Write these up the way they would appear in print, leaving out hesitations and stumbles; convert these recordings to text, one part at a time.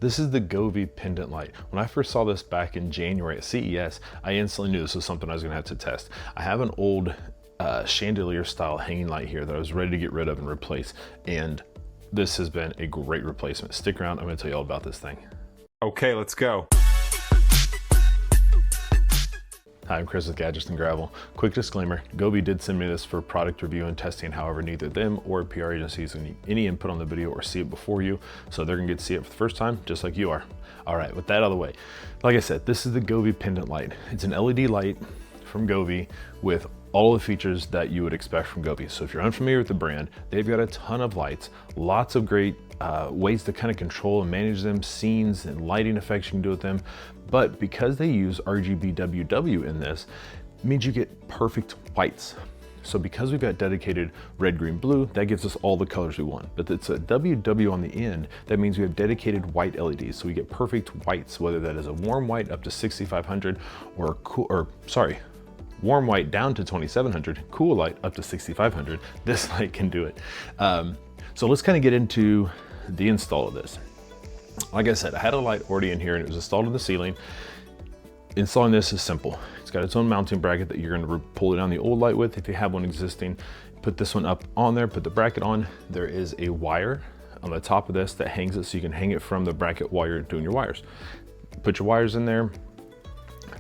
This is the Govee Pendant Light. When I first saw this back in January at CES, I instantly knew this was something I was gonna have to test. I have an old chandelier style hanging light here that I was ready to get rid of and replace, and this has been a great replacement. Stick around, I'm gonna tell you all about this thing. Okay, let's go. Hi, I'm Chris with Gadgets and Gravel. Quick disclaimer, Govee did send me this for product review and testing. However, neither them or PR agencies need any input on the video or see it before you. So they're gonna get to see it for the first time, just like you are. All right, with that out of the way, like I said, this is the Govee Pendant Light. It's an LED light from Govee with all the features that you would expect from Govee. So if you're unfamiliar with the brand, they've got a ton of lights, lots of great ways to kind of control and manage them, scenes and lighting effects you can do with them. But because they use RGBWW in this, it means you get perfect whites. So because we've got dedicated red, green, blue, that gives us all the colors we want. But it's a WW on the end, that means we have dedicated white LEDs. So we get perfect whites, whether that is a warm white up to 6500 or warm white down to 2700, cool light up to 6500. This light can do it. So let's kind of get into the install of this. Like I said, I had a light already in here and it was installed in the ceiling. Installing this is simple. It's got its own mounting bracket that you're going to pull it down the old light with if you have one existing. Put this one up on there, put the bracket on. There is a wire on the top of this that hangs it so you can hang it from the bracket while you're doing your wires. Put your wires in there,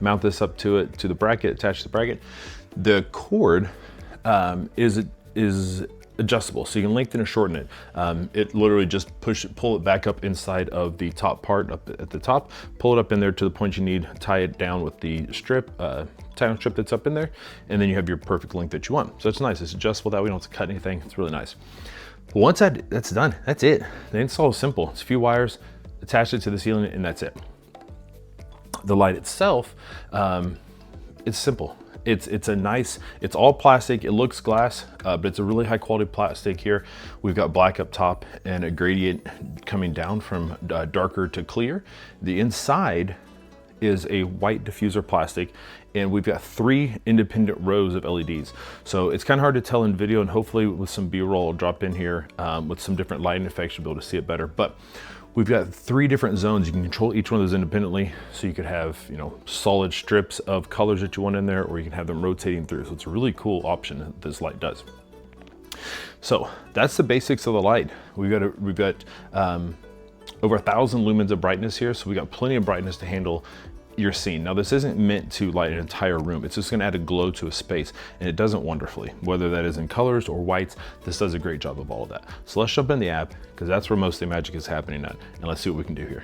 mount this up to it, to the bracket, attach to the bracket. The cord is adjustable, so you can lengthen or shorten it. It literally just pull it back up inside of the top part up at the top, pull it up in there to the point you need, tie it down with the strip, tie-on strip that's up in there, and then you have your perfect length that you want. So it's nice, it's adjustable that we don't have to cut anything, it's really nice. But once that's done, that's it. The install is simple. It's a few wires, attach it to the ceiling, and that's it. The light itself, it's simple. It's all plastic. It looks glass, but it's a really high quality plastic here. We've got black up top and a gradient coming down from darker to clear. The inside is a white diffuser plastic, and we've got 3 independent rows of LEDs. So it's kind of hard to tell in video, and hopefully with some B-roll I'll drop in here with some different lighting effects, you'll be able to see it better. But we've got 3 different zones. You can control each one of those independently. So you could have, solid strips of colors that you want in there, or you can have them rotating through. So it's a really cool option that this light does. So that's the basics of the light. We've got over 1,000 lumens of brightness here. So we got plenty of brightness to handle your scene. Now this isn't meant to light an entire room. It's just gonna add a glow to a space, and it does it wonderfully. Whether that is in colors or whites, this does a great job of all of that. So let's jump in the app, because that's where most of the magic is happening at, and let's see what we can do here.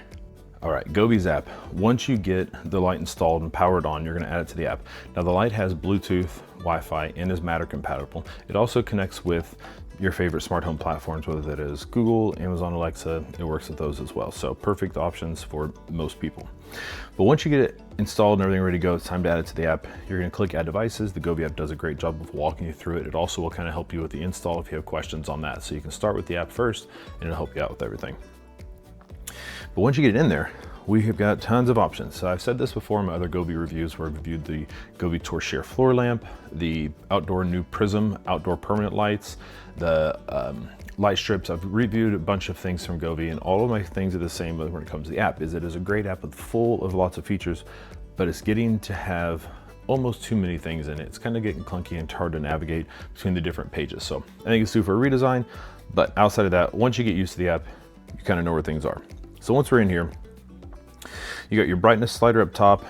All right, Govee's app. Once you get the light installed and powered on, you're gonna add it to the app. Now the light has Bluetooth, Wi-Fi, and is Matter compatible. It also connects with your favorite smart home platforms, whether that is Google, Amazon Alexa, it works with those as well. So perfect options for most people. But once you get it installed and everything ready to go, it's time to add it to the app. You're gonna click Add Devices. The Govee app does a great job of walking you through it. It also will kind of help you with the install if you have questions on that. So you can start with the app first, and it'll help you out with everything. But once you get it in there, we have got tons of options. So I've said this before in my other Govee reviews where I've reviewed the Govee Torchère floor lamp, the outdoor new Prism outdoor permanent lights, the light strips. I've reviewed a bunch of things from Govee, and all of my things are the same when it comes to the app. It is a great app with full of lots of features, but it's getting to have almost too many things in it. It's kind of getting clunky and hard to navigate between the different pages. So I think it's due for a redesign, but outside of that, once you get used to the app, you kind of know where things are. So once we're in here, you got your brightness slider up top,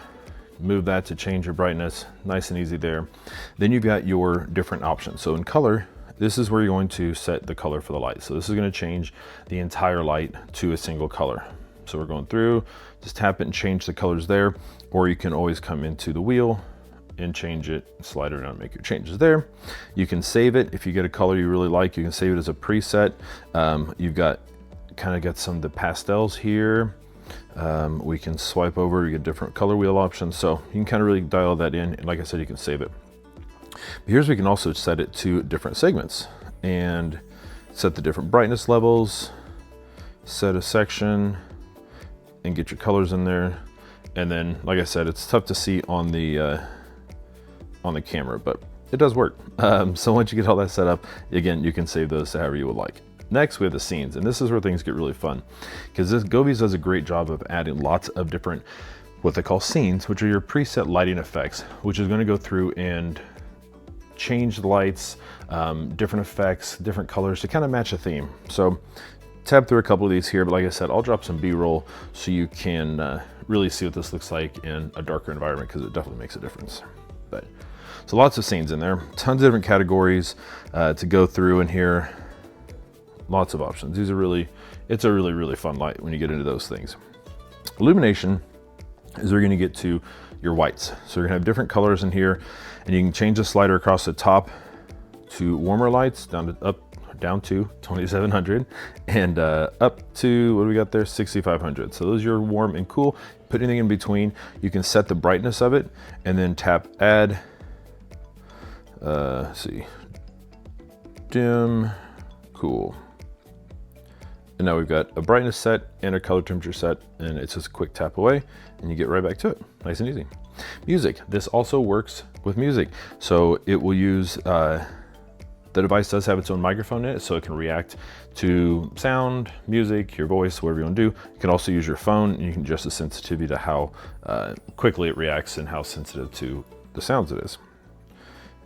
move that to change your brightness, nice and easy there. Then you've got your different options. So in color, this is where you're going to set the color for the light. So this is going to change the entire light to a single color. So we're going through, just tap it and change the colors there, or you can always come into the wheel and change it, slide it around and make your changes there. You can save it. If you get a color you really like, you can save it as a preset. You've got some of the pastels here. We can swipe over, you get different color wheel options. So you can kind of really dial that in. And like I said, you can save it. But here's where we can also set it to different segments and set the different brightness levels, set a section, and get your colors in there. And then, like I said, it's tough to see on the camera, but it does work. So once you get all that set up, again, you can save those to however you would like. Next, we have the scenes, and this is where things get really fun, because this Govee does a great job of adding lots of different, what they call scenes, which are your preset lighting effects, which is going to go through and change the lights, different effects, different colors to kind of match a theme. So tab through a couple of these here, but like I said, I'll drop some B-roll so you can really see what this looks like in a darker environment, because it definitely makes a difference. But so lots of scenes in there, tons of different categories to go through in here. Lots of options. These are really, it's a really, really fun light when you get into those things. Illumination is where you're going to get to your whites. So you're going to have different colors in here, and you can change the slider across the top to warmer lights down to 2700 and up to, what do we got there, 6500. So those are your warm and cool. Put anything in between. You can set the brightness of it and then tap add. Let's see, dim, cool. And now we've got a brightness set and a color temperature set, and it's just a quick tap away and you get right back to it. Nice and easy. Music. This also works with music. So it will use, the device does have its own microphone in it, so it can react to sound, music, your voice, whatever you want to do. You can also use your phone, and you can adjust the sensitivity to how quickly it reacts and how sensitive to the sounds it is.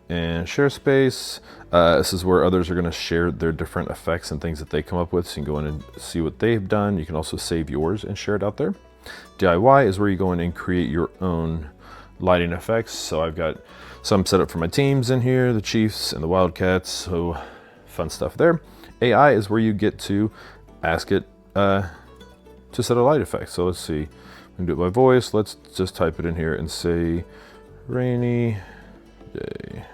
And share space, this is where others are going to share their different effects and things that they come up with, so you can go in and see what they've done. You can also save yours and share it out there. DIY is where you go in and create your own lighting effects. So I've got some set up for my teams in here, the Chiefs and the Wildcats, so fun stuff there. AI is where you get to ask it to set a light effect. So let's see, we can do it by voice. Let's just type it in here and say rainy day.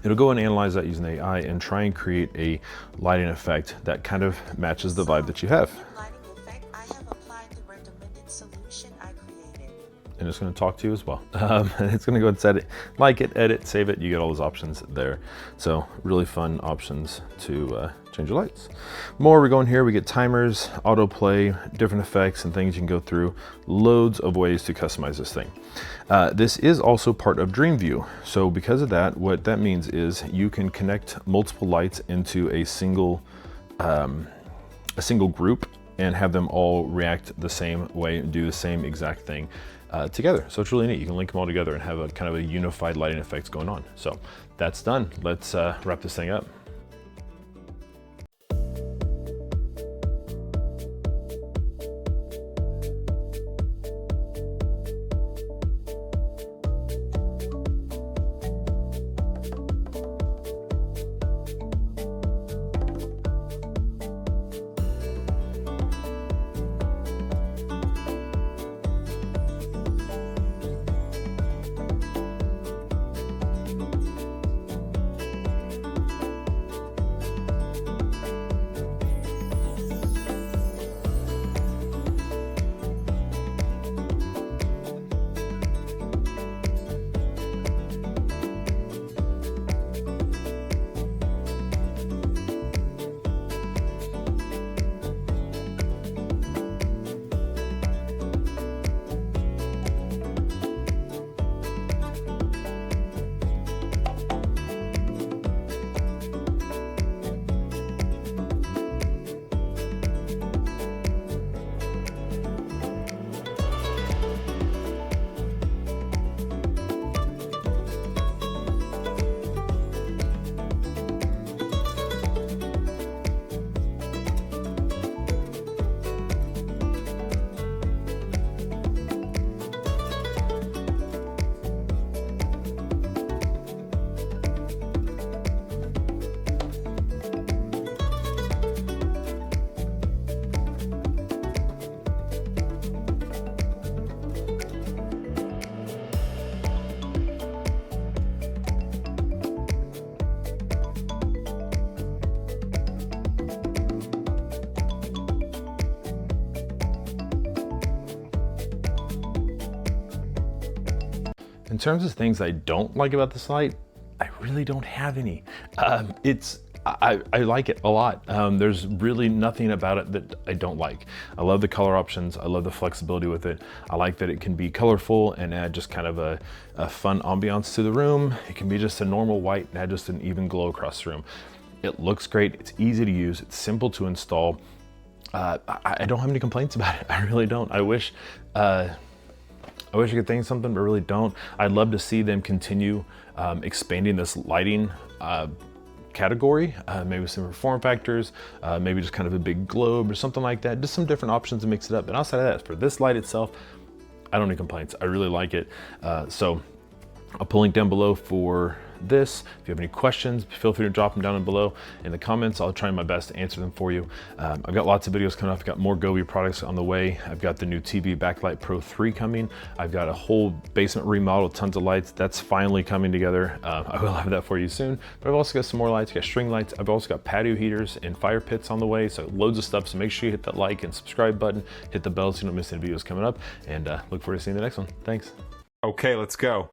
It'll go and analyze that using AI and try and create a lighting effect that kind of matches the vibe that you have. And it's going to talk to you as well. And it's going to go and set it, like it, edit, save it. You get all those options there. So really fun options to change your lights. More, we go in here, we get timers, autoplay, different effects and things you can go through. Loads of ways to customize this thing. This is also part of DreamView. So because of that, what that means is you can connect multiple lights into a single group and have them all react the same way and do the same exact thing together. So it's really neat. You can link them all together and have a kind of a unified lighting effects going on. So that's done. Let's wrap this thing up. In terms of things I don't like about this light, I really don't have any. I like it a lot. There's really nothing about it that I don't like. I love the color options. I love the flexibility with it. I like that it can be colorful and add just kind of a fun ambiance to the room. It can be just a normal white and add just an even glow across the room. It looks great, it's easy to use, it's simple to install. I don't have any complaints about it. I really don't. I wish I could think of something, but I really don't. I'd love to see them continue expanding this lighting category, maybe some form factors, maybe just kind of a big globe or something like that. Just some different options to mix it up. And outside of that, for this light itself, I don't have any complaints. I really like it. So I'll put a link down below for this. If you have any questions, feel free to drop them down below in the comments. I'll try my best to answer them for you. I've got lots of videos coming up. I've got more Govee products on the way. I've got the new TV Backlight Pro 3 coming. I've got a whole basement remodel, tons of lights. That's finally coming together. I will have that for you soon. But I've also got some more lights. I've got string lights. I've also got patio heaters and fire pits on the way. So loads of stuff. So make sure you hit that like and subscribe button. Hit the bell so you don't miss any videos coming up. And look forward to seeing the next one. Thanks. Okay, let's go.